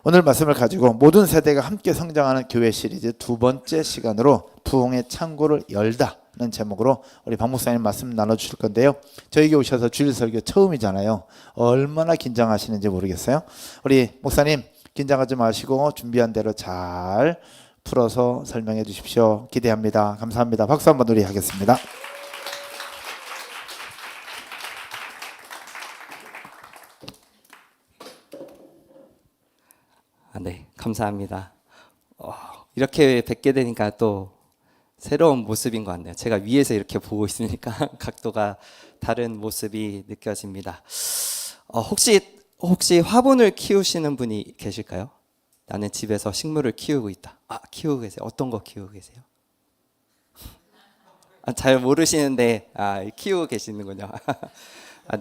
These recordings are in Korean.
오늘 말씀을 가지고 모든 세대가 함께 성장하는 교회 시리즈 두 번째 시간으로 부흥의 창고를 열다는 제목으로 우리 박 목사님 말씀 나눠주실 건데요. 저에게 오셔서 주일 설교 처음이잖아요. 얼마나 긴장하시는지 모르겠어요. 우리 목사님 긴장하지 마시고 준비한 대로 잘 풀어서 설명해 주십시오. 기대합니다. 감사합니다. 박수 한번 우리 하겠습니다. 네, 감사합니다. 이렇게 뵙게 되니까 또 새로운 모습인 것 같네요. 제가 위에서 이렇게 보고 있으니까 각도가 다른 모습이 느껴집니다. 혹시 화분을 키우시는 분이 계실까요? 나는 집에서 식물을 키우고 있다. 키우고 계세요. 어떤 거 키우고 계세요? 잘 모르시는데 키우고 계시는군요.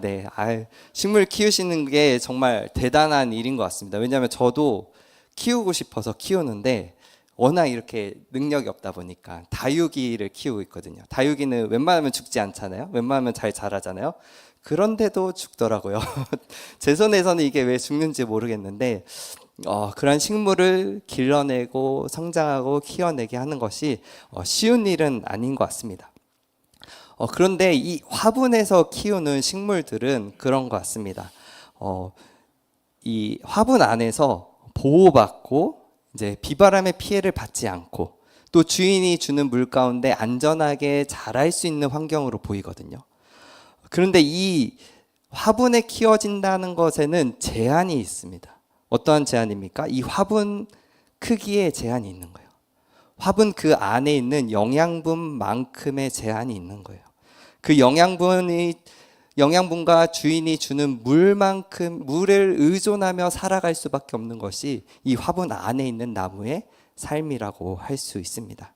네. 식물 키우시는 게 정말 대단한 일인 것 같습니다. 왜냐하면 저도 키우고 싶어서 키우는데 워낙 이렇게 능력이 없다 보니까 다육이를 키우고 있거든요. 다육이는 웬만하면 죽지 않잖아요. 웬만하면 잘 자라잖아요. 그런데도 죽더라고요. 제 손에서는 이게 왜 죽는지 모르겠는데 그런 식물을 길러내고 성장하고 키워내게 하는 것이 쉬운 일은 아닌 것 같습니다. 그런데 이 화분에서 키우는 식물들은 그런 것 같습니다. 이 화분 안에서 보호받고 이제 비바람의 피해를 받지 않고 또 주인이 주는 물 가운데 안전하게 자랄 수 있는 환경으로 보이거든요. 그런데 이 화분에 키워진다는 것에는 제한이 있습니다. 어떠한 제한입니까? 이 화분 크기에 제한이 있는 거예요. 화분 그 안에 있는 영양분만큼의 제한이 있는 거예요. 그 영양분과 주인이 주는 물을 의존하며 살아갈 수밖에 없는 것이 이 화분 안에 있는 나무의 삶이라고 할 수 있습니다.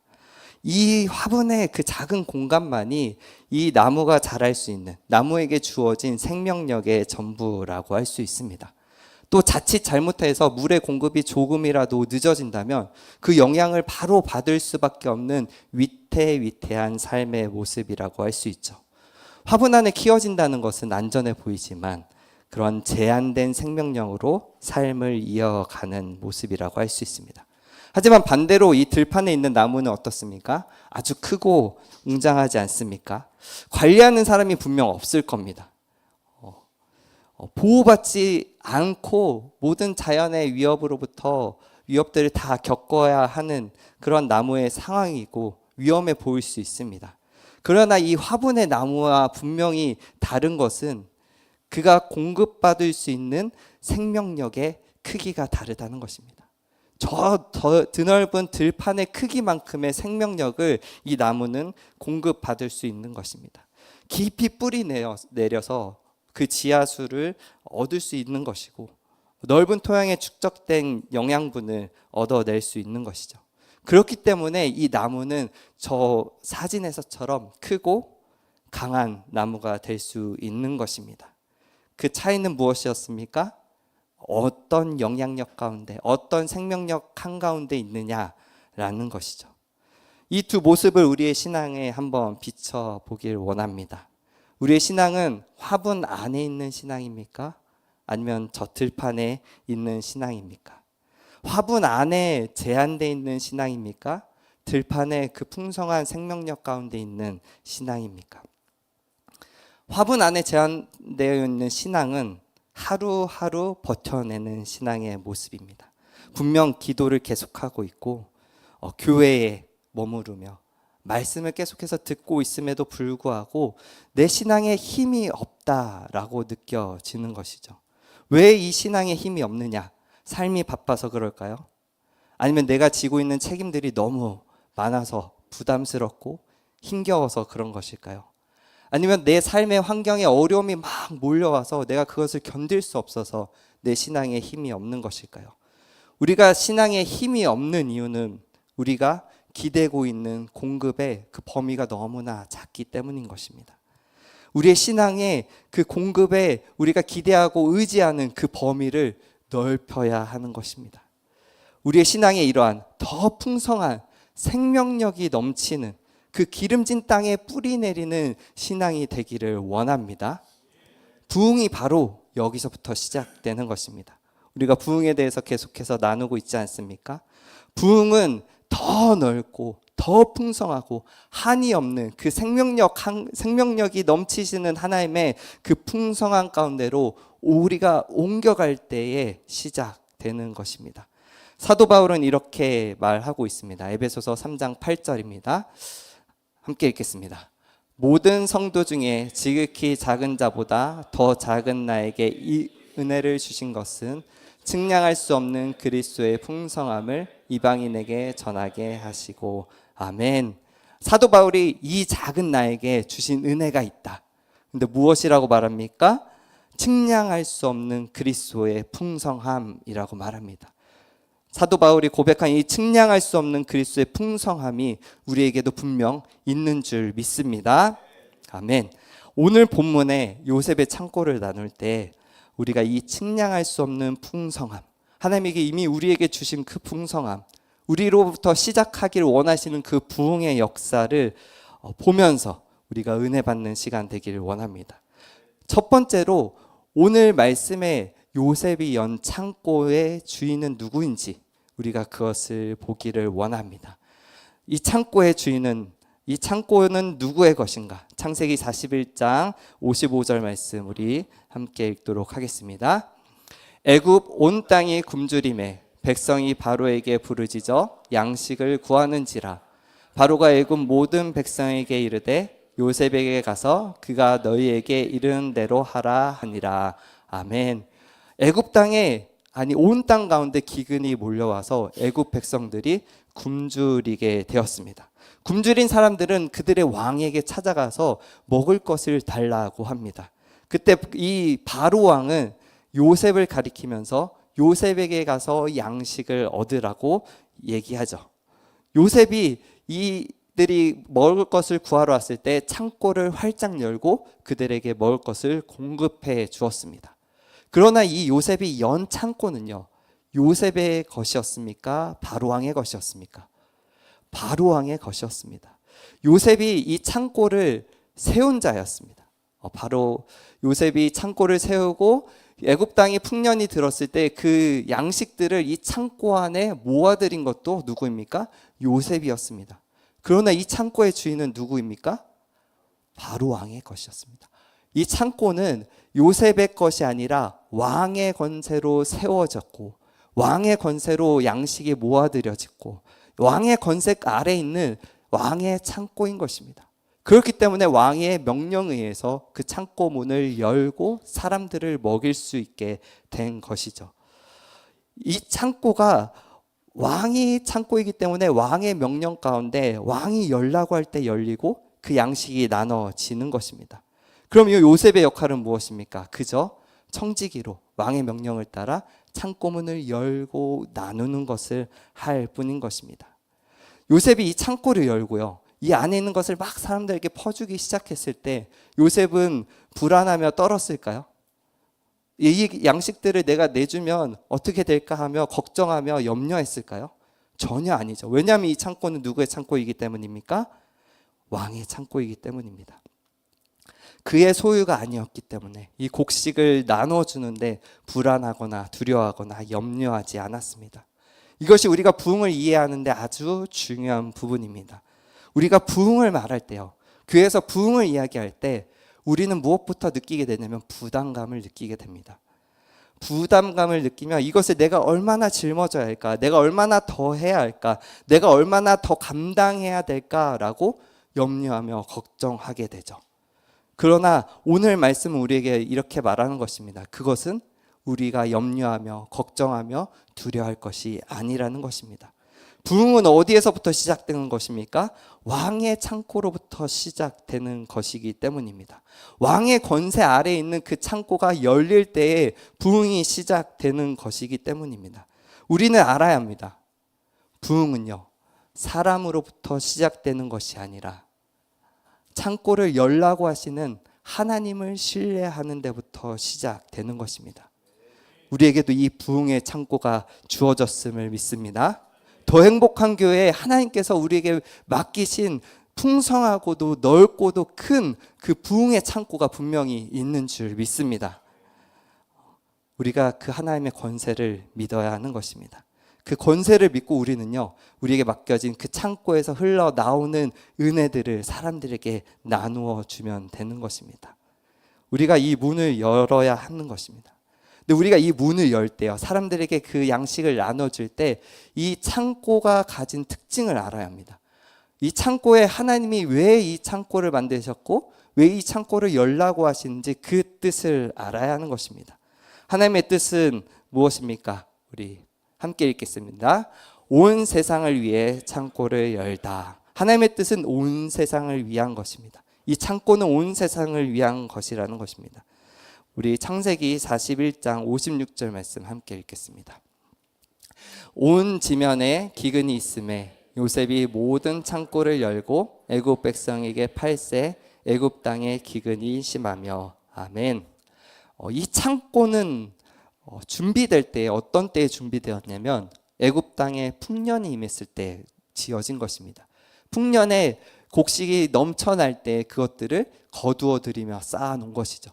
이 화분의 그 작은 공간만이 이 나무가 자랄 수 있는, 나무에게 주어진 생명력의 전부라고 할 수 있습니다. 또 자칫 잘못해서 물의 공급이 조금이라도 늦어진다면 그 영향을 바로 받을 수밖에 없는 위태위태한 삶의 모습이라고 할 수 있죠. 화분 안에 키워진다는 것은 안전해 보이지만 그런 제한된 생명력으로 삶을 이어가는 모습이라고 할 수 있습니다. 하지만 반대로 이 들판에 있는 나무는 어떻습니까? 아주 크고 웅장하지 않습니까? 관리하는 사람이 분명 없을 겁니다. 보호받지 않고 모든 자연의 위협들을 다 겪어야 하는 그런 나무의 상황이고 위험해 보일 수 있습니다. 그러나 이 화분의 나무와 분명히 다른 것은 그가 공급받을 수 있는 생명력의 크기가 다르다는 것입니다. 저 드넓은 들판의 크기만큼의 생명력을 이 나무는 공급받을 수 있는 것입니다. 깊이 뿌리 내려서 그 지하수를 얻을 수 있는 것이고 넓은 토양에 축적된 영양분을 얻어낼 수 있는 것이죠. 그렇기 때문에 이 나무는 저 사진에서처럼 크고 강한 나무가 될 수 있는 것입니다. 그 차이는 무엇이었습니까? 어떤 영향력 가운데, 어떤 생명력 한가운데 있느냐라는 것이죠. 이 두 모습을 우리의 신앙에 한번 비춰보길 원합니다. 우리의 신앙은 화분 안에 있는 신앙입니까? 아니면 저 들판에 있는 신앙입니까? 화분 안에 제한되어 있는 신앙입니까? 들판에 그 풍성한 생명력 가운데 있는 신앙입니까? 화분 안에 제한되어 있는 신앙은 하루하루 버텨내는 신앙의 모습입니다. 분명 기도를 계속하고 있고 교회에 머무르며 말씀을 계속해서 듣고 있음에도 불구하고 내 신앙에 힘이 없다라고 느껴지는 것이죠. 왜 이 신앙에 힘이 없느냐? 삶이 바빠서 그럴까요? 아니면 내가 지고 있는 책임들이 너무 많아서 부담스럽고 힘겨워서 그런 것일까요? 아니면 내 삶의 환경에 어려움이 막 몰려와서 내가 그것을 견딜 수 없어서 내 신앙에 힘이 없는 것일까요? 우리가 신앙에 힘이 없는 이유는 우리가 기대고 있는 공급의 그 범위가 너무나 작기 때문인 것입니다. 우리의 신앙의 그 공급에 우리가 기대하고 의지하는 그 범위를 넓혀야 하는 것입니다. 우리의 신앙에 이러한 더 풍성한 생명력이 넘치는 그 기름진 땅에 뿌리 내리는 신앙이 되기를 원합니다. 부흥이 바로 여기서부터 시작되는 것입니다. 우리가 부흥에 대해서 계속해서 나누고 있지 않습니까? 부흥은 더 넓고 더 풍성하고 한이 없는 그 생명력이 넘치시는 하나님의 그 풍성한 가운데로 우리가 옮겨갈 때에 시작되는 것입니다. 사도 바울은 이렇게 말하고 있습니다. 에베소서 3장 8절입니다. 함께 읽겠습니다. 모든 성도 중에 지극히 작은 자보다 더 작은 나에게 이 은혜를 주신 것은 측량할 수 없는 그리스도의 풍성함을 이방인에게 전하게 하시고 아멘. 사도 바울이 이 작은 나에게 주신 은혜가 있다. 근데 무엇이라고 말합니까? 측량할 수 없는 그리스도의 풍성함이라고 말합니다. 사도 바울이 고백한 이 측량할 수 없는 그리스도의 풍성함이 우리에게도 분명 있는 줄 믿습니다. 아멘. 오늘 본문에 요셉의 창고를 나눌 때 우리가 이 측량할 수 없는 풍성함, 하나님에게 이미 우리에게 주신 그 풍성함, 우리로부터 시작하기를 원하시는 그 부흥의 역사를 보면서 우리가 은혜 받는 시간 되기를 원합니다. 첫 번째로 오늘 말씀에 요셉이 연 창고의 주인은 누구인지 우리가 그것을 보기를 원합니다. 이 창고의 주인은, 이 창고는 누구의 것인가? 창세기 41장 55절 말씀 우리 함께 읽도록 하겠습니다. 애굽 온 땅이 굶주림에 백성이 바로에게 부르짖어 양식을 구하는지라. 바로가 애굽 모든 백성에게 이르되 요셉에게 가서 그가 너희에게 이르는 대로 하라 하니라. 아멘. 애굽 땅에, 아니 온 땅 가운데 기근이 몰려와서 애굽 백성들이 굶주리게 되었습니다. 굶주린 사람들은 그들의 왕에게 찾아가서 먹을 것을 달라고 합니다. 그때 이 바로 왕은 요셉을 가리키면서 요셉에게 가서 양식을 얻으라고 얘기하죠. 요셉이 이들이 먹을 것을 구하러 왔을 때 창고를 활짝 열고 그들에게 먹을 것을 공급해 주었습니다. 그러나 이 요셉이 연 창고는요, 요셉의 것이었습니까? 바로왕의 것이었습니까? 바로왕의 것이었습니다. 요셉이 이 창고를 세운 자였습니다. 바로 요셉이 창고를 세우고 애굽 땅에 풍년이 들었을 때 그 양식들을 이 창고 안에 모아들인 것도 누구입니까? 요셉이었습니다. 그러나 이 창고의 주인은 누구입니까? 바로왕의 것이었습니다. 이 창고는 요셉의 것이 아니라 왕의 권세로 세워졌고 왕의 권세로 양식이 모아들여졌고 왕의 권세 아래 있는 왕의 창고인 것입니다. 그렇기 때문에 왕의 명령에 의해서 그 창고 문을 열고 사람들을 먹일 수 있게 된 것이죠. 이 창고가 왕이 창고이기 때문에 왕의 명령 가운데 왕이 열라고 할 때 열리고 그 양식이 나눠지는 것입니다. 그럼 이 요셉의 역할은 무엇입니까? 그저 청지기로 왕의 명령을 따라 창고문을 열고 나누는 것을 할 뿐인 것입니다. 요셉이 이 창고를 열고요, 이 안에 있는 것을 막 사람들에게 퍼주기 시작했을 때 요셉은 불안하며 떨었을까요? 이 양식들을 내가 내주면 어떻게 될까 하며 걱정하며 염려했을까요? 전혀 아니죠. 왜냐하면 이 창고는 누구의 창고이기 때문입니까? 왕의 창고이기 때문입니다. 그의 소유가 아니었기 때문에 이 곡식을 나눠주는데 불안하거나 두려워하거나 염려하지 않았습니다. 이것이 우리가 부흥을 이해하는데 아주 중요한 부분입니다. 우리가 부흥을 말할 때요, 교회에서 부흥을 이야기할 때 우리는 무엇부터 느끼게 되냐면 부담감을 느끼게 됩니다. 부담감을 느끼면 이것을 내가 얼마나 짊어져야 할까, 내가 얼마나 더 해야 할까, 내가 얼마나 더 감당해야 될까라고 염려하며 걱정하게 되죠. 그러나 오늘 말씀은 우리에게 이렇게 말하는 것입니다. 그것은 우리가 염려하며 걱정하며 두려워할 것이 아니라는 것입니다. 부흥은 어디에서부터 시작되는 것입니까? 왕의 창고로부터 시작되는 것이기 때문입니다. 왕의 권세 아래에 있는 그 창고가 열릴 때에 부흥이 시작되는 것이기 때문입니다. 우리는 알아야 합니다. 부흥은요, 사람으로부터 시작되는 것이 아니라 창고를 열라고 하시는 하나님을 신뢰하는 데부터 시작되는 것입니다. 우리에게도 이 부흥의 창고가 주어졌음을 믿습니다. 더 행복한 교회에 하나님께서 우리에게 맡기신 풍성하고도 넓고도 큰 그 부흥의 창고가 분명히 있는 줄 믿습니다. 우리가 그 하나님의 권세를 믿어야 하는 것입니다. 그 권세를 믿고 우리는요, 우리에게 맡겨진 그 창고에서 흘러나오는 은혜들을 사람들에게 나누어 주면 되는 것입니다. 우리가 이 문을 열어야 하는 것입니다. 근데 우리가 이 문을 열 때요, 사람들에게 그 양식을 나눠줄 때 이 창고가 가진 특징을 알아야 합니다. 이 창고에 하나님이 왜 이 창고를 만드셨고 왜 이 창고를 열라고 하시는지 그 뜻을 알아야 하는 것입니다. 하나님의 뜻은 무엇입니까? 우리 함께 읽겠습니다. 온 세상을 위해 창고를 열다. 하나님의 뜻은 온 세상을 위한 것입니다. 이 창고는 온 세상을 위한 것이라는 것입니다. 우리 창세기 41장 56절 말씀 함께 읽겠습니다. 온 지면에 기근이 있음에 요셉이 모든 창고를 열고 애굽 백성에게 팔세 애굽 땅에 기근이 심하며. 아멘. 이 창고는 준비될 때 어떤 때에 준비되었냐면 애굽 땅에 풍년이 임했을 때 지어진 것입니다. 풍년에 곡식이 넘쳐날 때 그것들을 거두어 들이며 쌓아놓은 것이죠.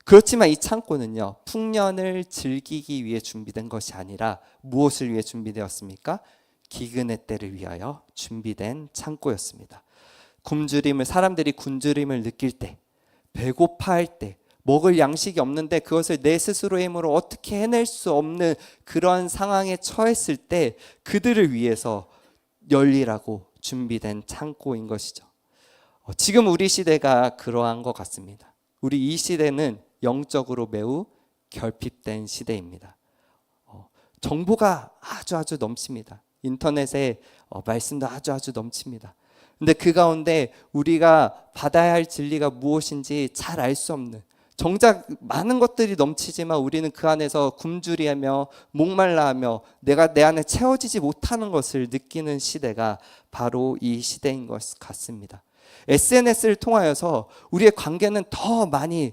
그렇지만 이 창고는요, 풍년을 즐기기 위해 준비된 것이 아니라 무엇을 위해 준비되었습니까? 기근의 때를 위하여 준비된 창고였습니다. 사람들이 굶주림을 느낄 때, 배고파할 때, 먹을 양식이 없는데 그것을 내 스스로의 힘으로 어떻게 해낼 수 없는 그런 상황에 처했을 때 그들을 위해서 열리라고 준비된 창고인 것이죠. 지금 우리 시대가 그러한 것 같습니다. 우리 이 시대는 영적으로 매우 결핍된 시대입니다. 정보가 아주 넘칩니다. 인터넷에 말씀도 아주 넘칩니다. 근데 그 가운데 우리가 받아야 할 진리가 무엇인지 잘 알 수 없는, 정작 많은 것들이 넘치지만 우리는 그 안에서 굶주리하며 목말라하며 내가 내 안에 채워지지 못하는 것을 느끼는 시대가 바로 이 시대인 것 같습니다. SNS를 통하여서 우리의 관계는 더 많이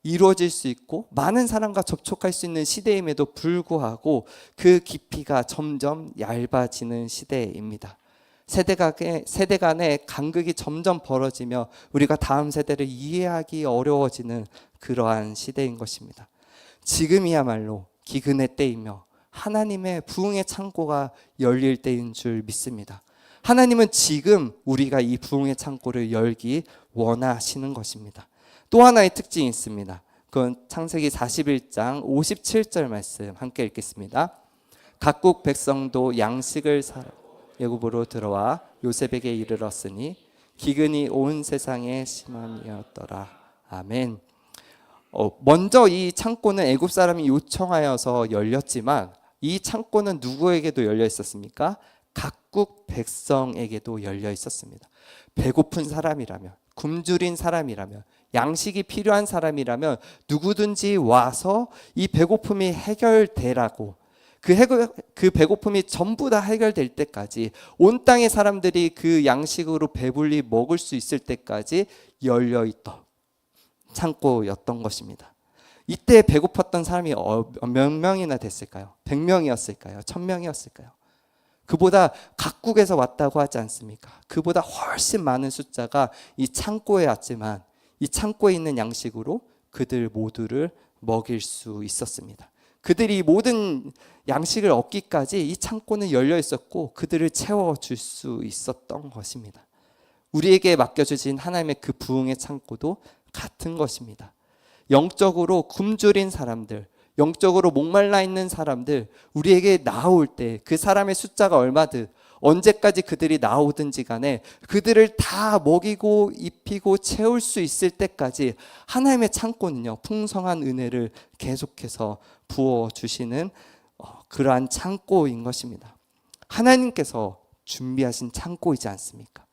이루어질 수 있고 많은 사람과 접촉할 수 있는 시대임에도 불구하고 그 깊이가 점점 얇아지는 시대입니다. 세대 간의 간극이 점점 벌어지며 우리가 다음 세대를 이해하기 어려워지는 그러한 시대인 것입니다. 지금이야말로 기근의 때이며 하나님의 부흥의 창고가 열릴 때인 줄 믿습니다. 하나님은 지금 우리가 이 부흥의 창고를 열기 원하시는 것입니다. 또 하나의 특징이 있습니다. 그건 창세기 41장 57절 말씀 함께 읽겠습니다. 각국 백성도 양식을 사러 애굽으로 들어와 요셉에게 이르렀으니 기근이 온 세상에 심함이었더라. 아멘. 먼저 이 창고는 애굽 사람이 요청하여서 열렸지만 이 창고는 누구에게도 열려 있었습니까? 각국 백성에게도 열려 있었습니다. 배고픈 사람이라면, 굶주린 사람이라면, 양식이 필요한 사람이라면 누구든지 와서 이 배고픔이 해결되라고, 그 배고픔이 전부 다 해결될 때까지, 온 땅의 사람들이 그 양식으로 배불리 먹을 수 있을 때까지 열려있던 창고였던 것입니다. 이때 배고팠던 사람이 몇 명이나 됐을까요? 100명이었을까요? 1000명이었을까요? 그보다 각국에서 왔다고 하지 않습니까? 그보다 훨씬 많은 숫자가 이 창고에 왔지만 이 창고에 있는 양식으로 그들 모두를 먹일 수 있었습니다. 그들이 모든 양식을 얻기까지 이 창고는 열려 있었고 그들을 채워줄 수 있었던 것입니다. 우리에게 맡겨주신 하나님의 그 부흥의 창고도 같은 것입니다. 영적으로 굶주린 사람들, 영적으로 목말라 있는 사람들, 우리에게 나올 때 그 사람의 숫자가 얼마든 언제까지 그들이 나오든지 간에 그들을 다 먹이고 입히고 채울 수 있을 때까지 하나님의 창고는요, 풍성한 은혜를 계속해서 부어주시는 그러한 창고인 것입니다. 하나님께서 준비하신 창고이지 않습니까?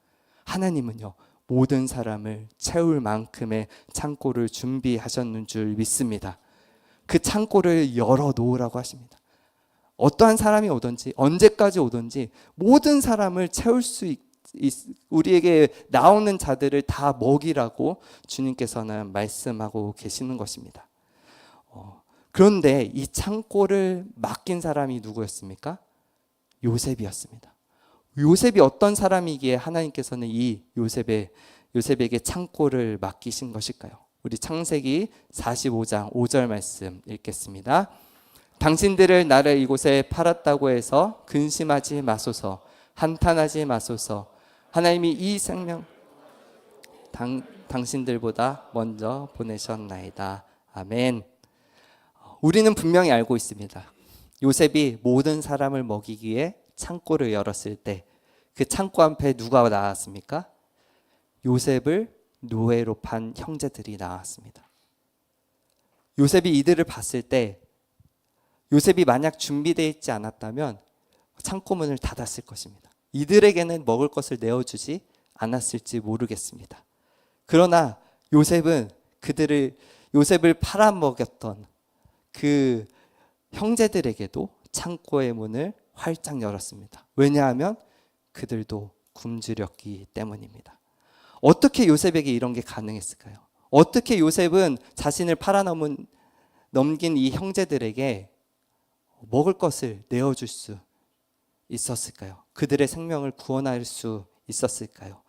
하나님은요, 모든 사람을 채울 만큼의 창고를 준비하셨는 줄 믿습니다. 그 창고를 열어놓으라고 하십니다. 어떠한 사람이 오든지 언제까지 오든지 모든 사람을 채울 수 우리에게 나오는 자들을 다 먹이라고 주님께서는 말씀하고 계시는 것입니다. 그런데 이 창고를 맡긴 사람이 누구였습니까? 요셉이었습니다. 요셉이 어떤 사람이기에 하나님께서는 이 요셉에게 창고를 맡기신 것일까요? 우리 창세기 45장 5절 말씀 읽겠습니다. 당신들을 나를 이곳에 팔았다고 해서 근심하지 마소서, 한탄하지 마소서. 하나님이 이 생명 당신들보다 먼저 보내셨나이다. 아멘. 우리는 분명히 알고 있습니다. 요셉이 모든 사람을 먹이기 위해 창고를 열었을 때 그 창고 앞에 누가 나왔습니까? 요셉을 노예로 판 형제들이 나왔습니다. 요셉이 이들을 봤을 때 요셉이 만약 준비되어 있지 않았다면 창고 문을 닫았을 것입니다. 이들에게는 먹을 것을 내어주지 않았을지 모르겠습니다. 그러나 요셉은 요셉을 팔아먹였던 그 형제들에게도 창고의 문을 활짝 열었습니다. 왜냐하면 그들도 굶주렸기 때문입니다. 어떻게 요셉에게 이런 게 가능했을까요? 어떻게 요셉은 자신을 넘긴 이 형제들에게 먹을 것을 내어줄 수 있었을까요? 그들의 생명을 구원할 수 있었을까요?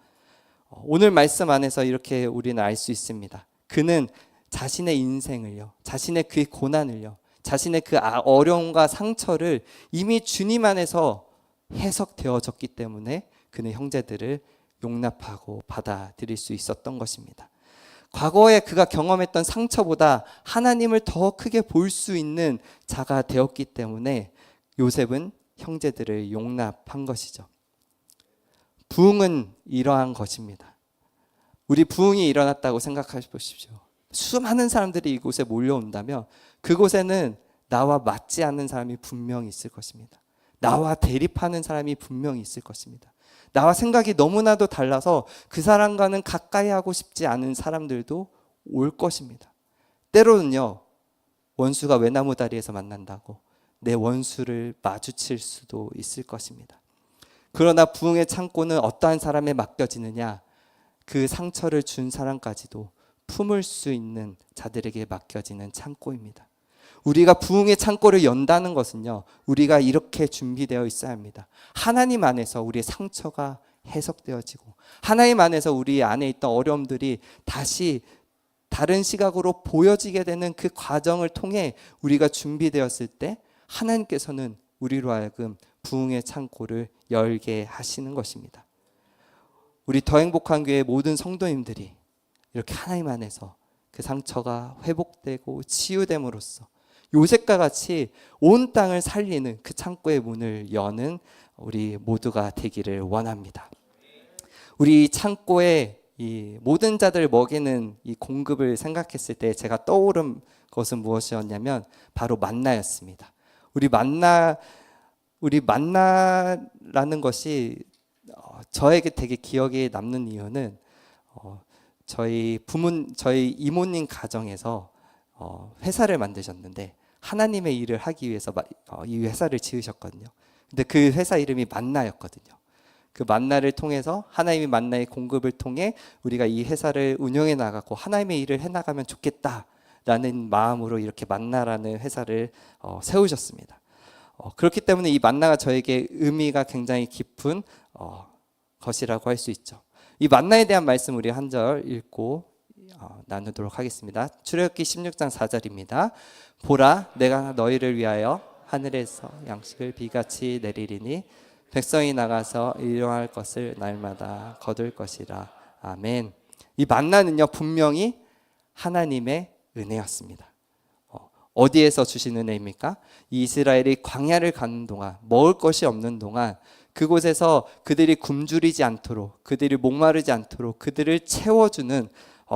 오늘 말씀 안에서 이렇게 우리는 알 수 있습니다. 그는 자신의 인생을요, 자신의 그 고난을요, 자신의 그 어려움과 상처를 이미 주님 안에서 해석되어졌기 때문에 그는 형제들을 용납하고 받아들일 수 있었던 것입니다. 과거에 그가 경험했던 상처보다 하나님을 더 크게 볼 수 있는 자가 되었기 때문에 요셉은 형제들을 용납한 것이죠. 부흥은 이러한 것입니다. 우리 부흥이 일어났다고 생각해 보십시오. 수많은 사람들이 이곳에 몰려온다면 그곳에는 나와 맞지 않는 사람이 분명히 있을 것입니다. 나와 대립하는 사람이 분명히 있을 것입니다. 나와 생각이 너무나도 달라서 그 사람과는 가까이 하고 싶지 않은 사람들도 올 것입니다. 때로는요, 원수가 외나무 다리에서 만난다고 내 원수를 마주칠 수도 있을 것입니다. 그러나 부흥의 창고는 어떠한 사람에 맡겨지느냐? 그 상처를 준 사람까지도 품을 수 있는 자들에게 맡겨지는 창고입니다. 우리가 부흥의 창고를 연다는 것은요, 우리가 이렇게 준비되어 있어야 합니다. 하나님 안에서 우리의 상처가 해석되어지고 하나님 안에서 우리 안에 있던 어려움들이 다시 다른 시각으로 보여지게 되는 그 과정을 통해 우리가 준비되었을 때 하나님께서는 우리로 하여금 부흥의 창고를 열게 하시는 것입니다. 우리 더 행복한 교회 모든 성도님들이 이렇게 하나님 안에서 그 상처가 회복되고 치유됨으로써 요셉과 같이 온 땅을 살리는 그 창고의 문을 여는 우리 모두가 되기를 원합니다. 우리 창고에 이 모든 자들을 먹이는 이 공급을 생각했을 때 제가 떠오른 것은 무엇이었냐면 바로 만나였습니다. 우리 만나라는 것이 저에게 되게 기억에 남는 이유는 저희 이모님 가정에서 회사를 만드셨는데 하나님의 일을 하기 위해서 이 회사를 지으셨거든요. 근데 그 회사 이름이 만나였거든요. 그 만나를 통해서 하나님의 만나의 공급을 통해 우리가 이 회사를 운영해 나가고 하나님의 일을 해 나가면 좋겠다라는 마음으로 이렇게 만나라는 회사를 세우셨습니다. 그렇기 때문에 이 만나가 저에게 의미가 굉장히 깊은 것이라고 할 수 있죠. 이 만나에 대한 말씀 우리 한 절 읽고 나누도록 하겠습니다. 출애굽기 16장 4절입니다. 보라, 내가 너희를 위하여 하늘에서 양식을 비같이 내리리니 백성이 나가서 일용할 것을 날마다 거둘 것이라. 아멘. 이 만나는요, 분명히 하나님의 은혜였습니다. 어디에서 주신 은혜입니까? 이스라엘이 광야를 가는 동안, 먹을 것이 없는 동안 그곳에서 그들이 굶주리지 않도록, 그들이 목마르지 않도록 그들을 채워주는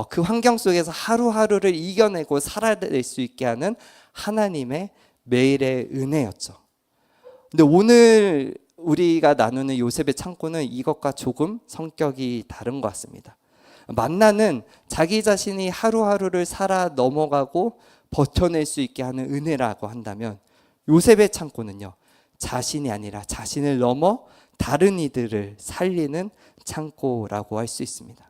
그 환경 속에서 하루하루를 이겨내고 살아낼 수 있게 하는 하나님의 매일의 은혜였죠. 근데 오늘 우리가 나누는 요셉의 창고는 이것과 조금 성격이 다른 것 같습니다. 만나는 자기 자신이 하루하루를 살아 넘어가고 버텨낼 수 있게 하는 은혜라고 한다면, 요셉의 창고는요, 자신이 아니라 자신을 넘어 다른 이들을 살리는 창고라고 할 수 있습니다.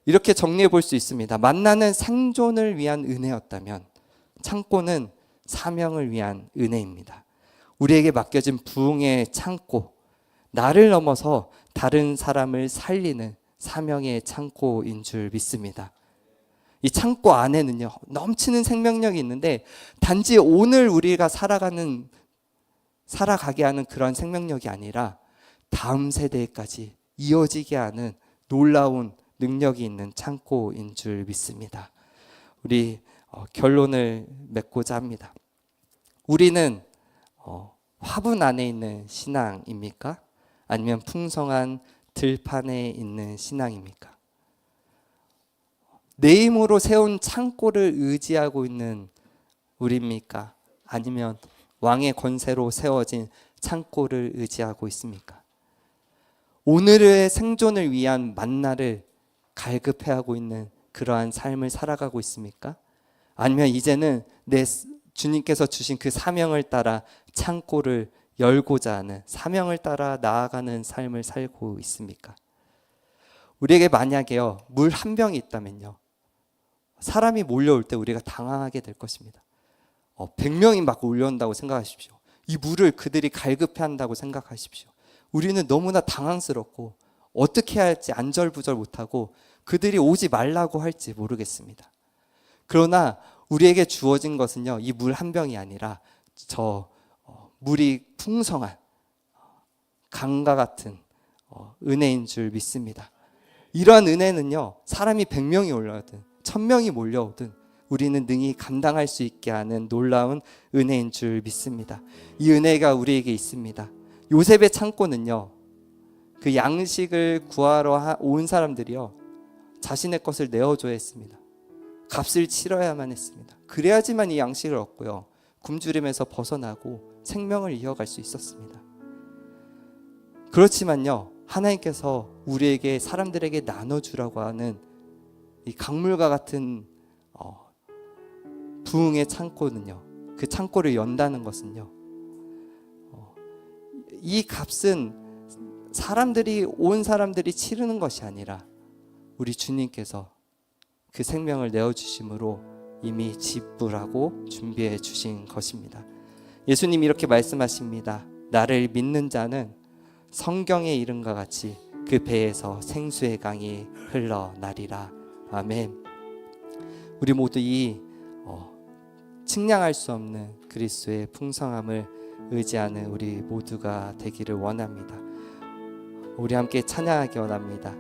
이렇게 정리해 볼 수 있습니다. 만나는 생존을 위한 은혜였다면 창고는 사명을 위한 은혜입니다. 우리에게 맡겨진 부흥의 창고, 나를 넘어서 다른 사람을 살리는 사명의 창고인 줄 믿습니다. 이 창고 안에는요 넘치는 생명력이 있는데 단지 오늘 우리가 살아가게 하는 그런 생명력이 아니라 다음 세대까지 이어지게 하는 놀라운 능력이 있는 창고인 줄 믿습니다. 우리 결론을 맺고자 합니다. 우리는 화분 안에 있는 신앙입니까? 아니면 풍성한 들판에 있는 신앙입니까? 내 힘으로 세운 창고를 의지하고 있는 우리입니까? 아니면 왕의 권세로 세워진 창고를 의지하고 있습니까? 오늘의 생존을 위한 만나를 갈급해하고 있는 그러한 삶을 살아가고 있습니까? 아니면 이제는 내 주님께서 주신 그 사명을 따라 창고를 열고자 하는, 사명을 따라 나아가는 삶을 살고 있습니까? 우리에게 만약에요 물 한 병이 있다면요 사람이 몰려올 때 우리가 당황하게 될 것입니다. 100명이 막 몰려온다고 생각하십시오. 이 물을 그들이 갈급해한다고 생각하십시오. 우리는 너무나 당황스럽고 어떻게 해야 할지 안절부절 못하고 그들이 오지 말라고 할지 모르겠습니다. 그러나 우리에게 주어진 것은요 이 물 한 병이 아니라 물이 풍성한 강과 같은 은혜인 줄 믿습니다. 이러한 은혜는요 사람이 100명이 올라오든 1000명이 몰려오든 우리는 능히 감당할 수 있게 하는 놀라운 은혜인 줄 믿습니다. 이 은혜가 우리에게 있습니다. 요셉의 창고는요 그 양식을 구하러 온 사람들이요 자신의 것을 내어줘야 했습니다. 값을 치러야만 했습니다. 그래야지만 이 양식을 얻고요 굶주림에서 벗어나고 생명을 이어갈 수 있었습니다. 그렇지만요 하나님께서 우리에게, 사람들에게 나눠주라고 하는 이 강물과 같은 부흥의 창고는요 그 창고를 연다는 것은요 이 값은 온 사람들이 치르는 것이 아니라 우리 주님께서 그 생명을 내어주심으로 이미 지불하고 준비해 주신 것입니다. 예수님이 이렇게 말씀하십니다. 나를 믿는 자는 성경의 이름과 같이 그 배에서 생수의 강이 흘러나리라. 아멘. 우리 모두 이 측량할 수 없는 그리스도의 풍성함을 의지하는 우리 모두가 되기를 원합니다. 우리 함께 찬양하기 원합니다.